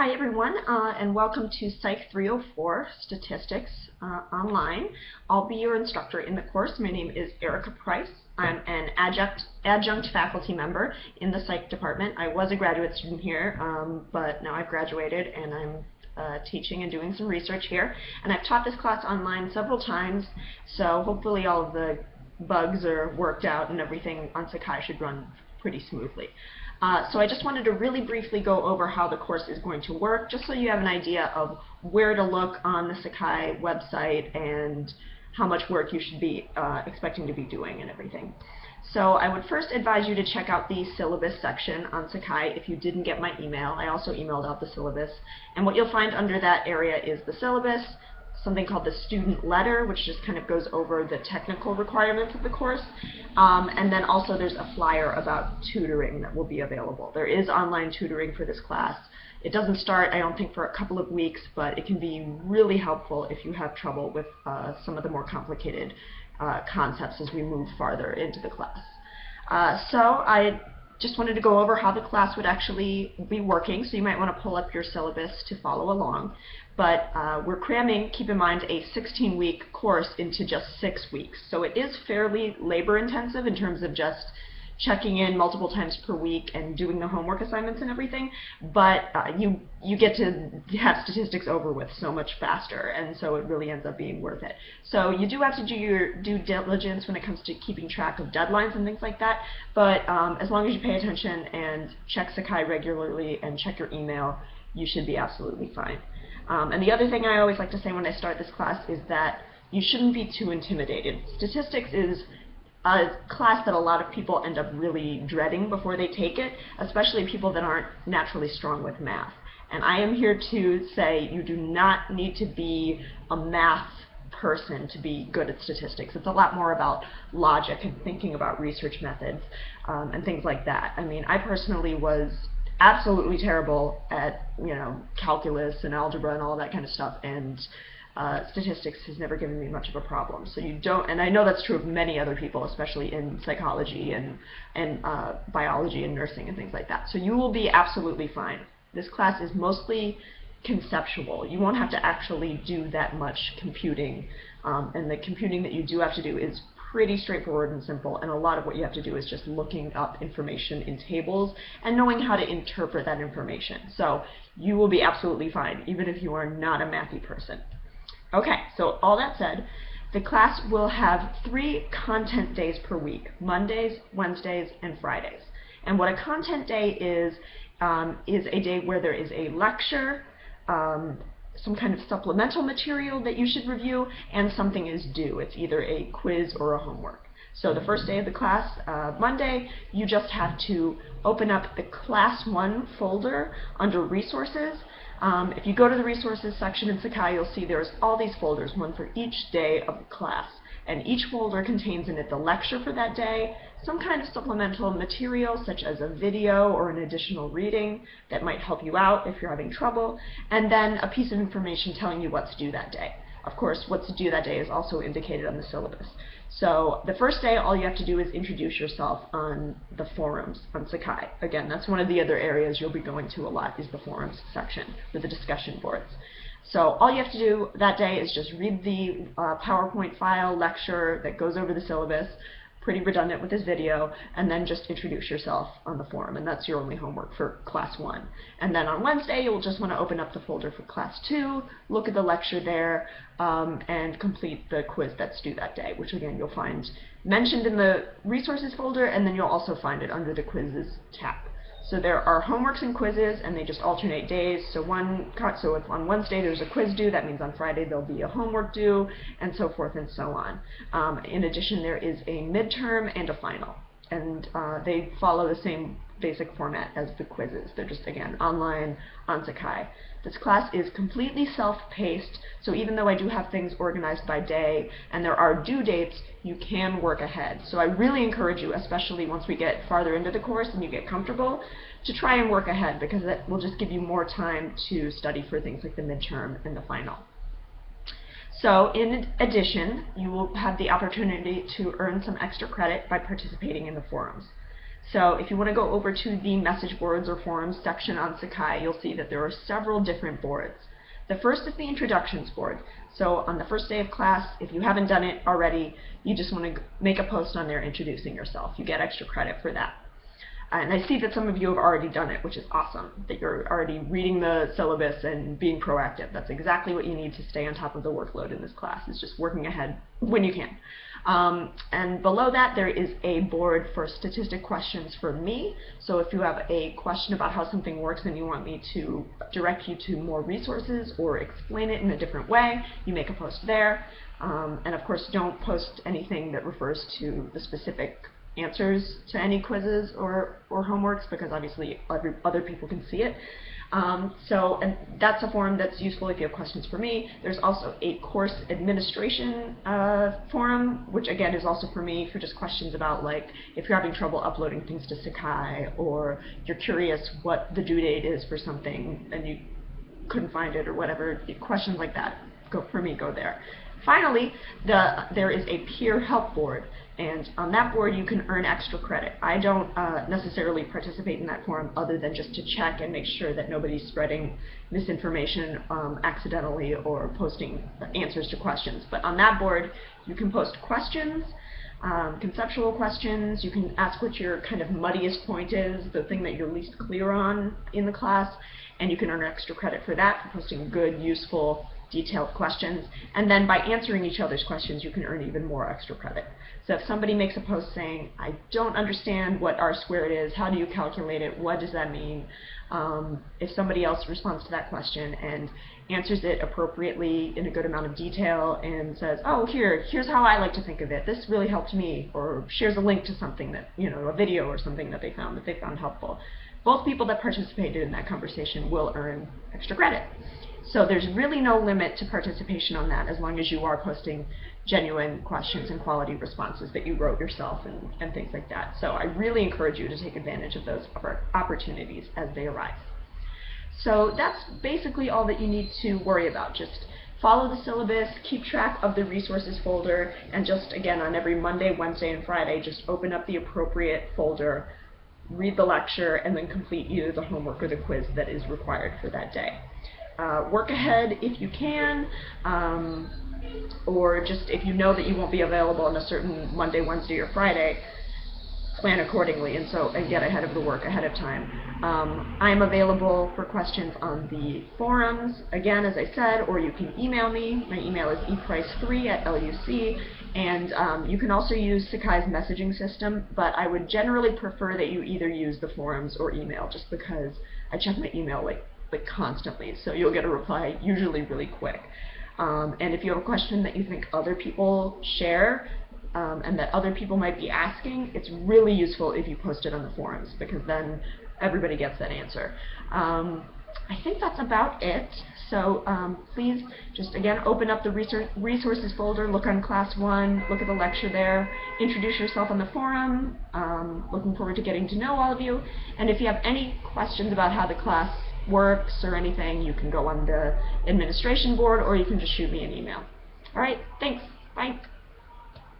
Hi everyone, and welcome to Psych 304 Statistics Online. I'll be your instructor in the course. My name is Erica Price. I'm an adjunct faculty member in the Psych department. I was a graduate student here, but now I've graduated and I'm teaching and doing some research here. And I've taught this class online several times, so hopefully all of the bugs are worked out and everything on Psych should run pretty smoothly. So I just wanted to really briefly go over how the course is going to work, just so you have an idea of where to look on the Psych website and how much work you should be expecting to be doing and everything. So I would first advise you to check out the syllabus section on Psych if you didn't get my email. I also emailed out the syllabus. And what you'll find under that area is the syllabus, something called the student letter, which just kind of goes over the technical requirements of the course. And then also there's a flyer about tutoring that will be available. There is online tutoring for this class. It doesn't start, I don't think, for a couple of weeks, but it can be really helpful if you have trouble with some of the more complicated concepts as we move farther into the class. So I just wanted to go over how the class would actually be working, so you might want to pull up your syllabus to follow along. But we're cramming, keep in mind, a 16-week course into just 6 weeks. So it is fairly labor-intensive in terms of just checking in multiple times per week and doing the homework assignments and everything, but you get to have statistics over with so much faster, and so it really ends up being worth it. So you do have to do your due diligence when it comes to keeping track of deadlines and things like that, but as long as you pay attention and check Psych regularly and check your email, you should be absolutely fine. And the other thing I always like to say when I start this class is that you shouldn't be too intimidated. Statistics is a class that a lot of people end up really dreading before they take it, especially people that aren't naturally strong with math. And I am here to say you do not need to be a math person to be good at statistics. It's a lot more about logic and thinking about research methods and things like that. I mean, I personally was absolutely terrible at, calculus and algebra and all that kind of stuff, and statistics has never given me much of a problem. So you don't, and I know that's true of many other people, especially in psychology and biology and nursing and things like that. So you will be absolutely fine. This class is mostly conceptual. You won't have to actually do that much computing, and the computing that you do have to do is pretty straightforward and simple, and a lot of what you have to do is just looking up information in tables and knowing how to interpret that information. So you will be absolutely fine, even if you are not a mathy person. Okay, so all that said, the class will have 3 content days per week: Mondays, Wednesdays, and Fridays. And what a content day is a day where there is a lecture, some kind of supplemental material that you should review, and something is due. It's either a quiz or a homework. So the first day of the class, Monday, you just have to open up the Class 1 folder under Resources. If you go to the Resources section in Psych, you'll see there's all these folders, one for each day of the class. And each folder contains in it the lecture for that day, some kind of supplemental material such as a video or an additional reading that might help you out if you're having trouble, and then a piece of information telling you what to do that day. Of course, what to do that day is also indicated on the syllabus. So the first day, all you have to do is introduce yourself on the forums on Psych. Again, that's one of the other areas you'll be going to a lot, is the forums section with the discussion boards. So all you have to do that day is just read the PowerPoint file lecture that goes over the syllabus, pretty redundant with this video, and then just introduce yourself on the forum, and that's your only homework for Class 1. And then on Wednesday, you'll just want to open up the folder for Class 2, look at the lecture there, and complete the quiz that's due that day, which again you'll find mentioned in the resources folder, and then you'll also find it under the quizzes tab. So there are homeworks and quizzes, and they just alternate days. So if on Wednesday there's a quiz due, that means on Friday there'll be a homework due, and so forth and so on. In addition, there is a midterm and a final, and they follow the same basic format as the quizzes. They're just, again, online on Psych. This class is completely self-paced, so even though I do have things organized by day and there are due dates, you can work ahead. So I really encourage you, especially once we get farther into the course and you get comfortable, to try and work ahead, because that will just give you more time to study for things like the midterm and the final. So in addition, you will have the opportunity to earn some extra credit by participating in the forums. So if you want to go over to the message boards or forums section on Sakai, you'll see that there are several different boards. The first is the introductions board. So on the first day of class, if you haven't done it already, you just want to make a post on there introducing yourself. You get extra credit for that. And I see that some of you have already done it, which is awesome, that you're already reading the syllabus and being proactive. That's exactly what you need to stay on top of the workload in this class, is just working ahead when you can. And below that, there is a board for statistic questions for me. So if you have a question about how something works and you want me to direct you to more resources or explain it in a different way, you make a post there. And of course, don't post anything that refers to the specific answers to any quizzes or homeworks, because obviously other people can see it. And that's a forum that's useful if you have questions for me. There's also a course administration forum, which again is also for me, for just questions about, like, if you're having trouble uploading things to Sakai, or you're curious what the due date is for something and you couldn't find it or whatever, questions like that, go there. Finally, there is a peer help board, and on that board you can earn extra credit. I don't necessarily participate in that forum other than just to check and make sure that nobody's spreading misinformation accidentally or posting answers to questions. But on that board you can post questions, conceptual questions. You can ask what your kind of muddiest point is, the thing that you're least clear on in the class, and you can earn extra credit for that, for posting good, useful, detailed questions. And then by answering each other's questions, you can earn even more extra credit. So if somebody makes a post saying, I don't understand what R squared is, how do you calculate it, what does that mean? If somebody else responds to that question and answers it appropriately in a good amount of detail and says, oh, here's how I like to think of it, this really helped me, or shares a link to something that, a video or something that they found helpful, both people that participated in that conversation will earn extra credit. So there's really no limit to participation on that, as long as you are posting genuine questions and quality responses that you wrote yourself and things like that. So I really encourage you to take advantage of those opportunities as they arise. So that's basically all that you need to worry about. Just follow the syllabus, keep track of the resources folder, and just, again, on every Monday, Wednesday, and Friday, just open up the appropriate folder, read the lecture, and then complete either the homework or the quiz that is required for that day. Work ahead if you can, or just if you know that you won't be available on a certain Monday, Wednesday, or Friday, plan accordingly and get ahead of the work ahead of time. I'm available for questions on the forums, again, as I said, or you can email me. My email is eprice3@luc, and you can also use Sakai's messaging system, but I would generally prefer that you either use the forums or email, just because I check my email like constantly, so you'll get a reply usually really quick. And if you have a question that you think other people share and that other people might be asking, it's really useful if you post it on the forums, because then everybody gets that answer. I think that's about it. So please just, again, open up the resources folder, look on class 1, look at the lecture there, introduce yourself on the forum. Looking forward to getting to know all of you. And if you have any questions about how the class works or anything, you can go on the administration board, or you can just shoot me an email. All right, thanks. Bye.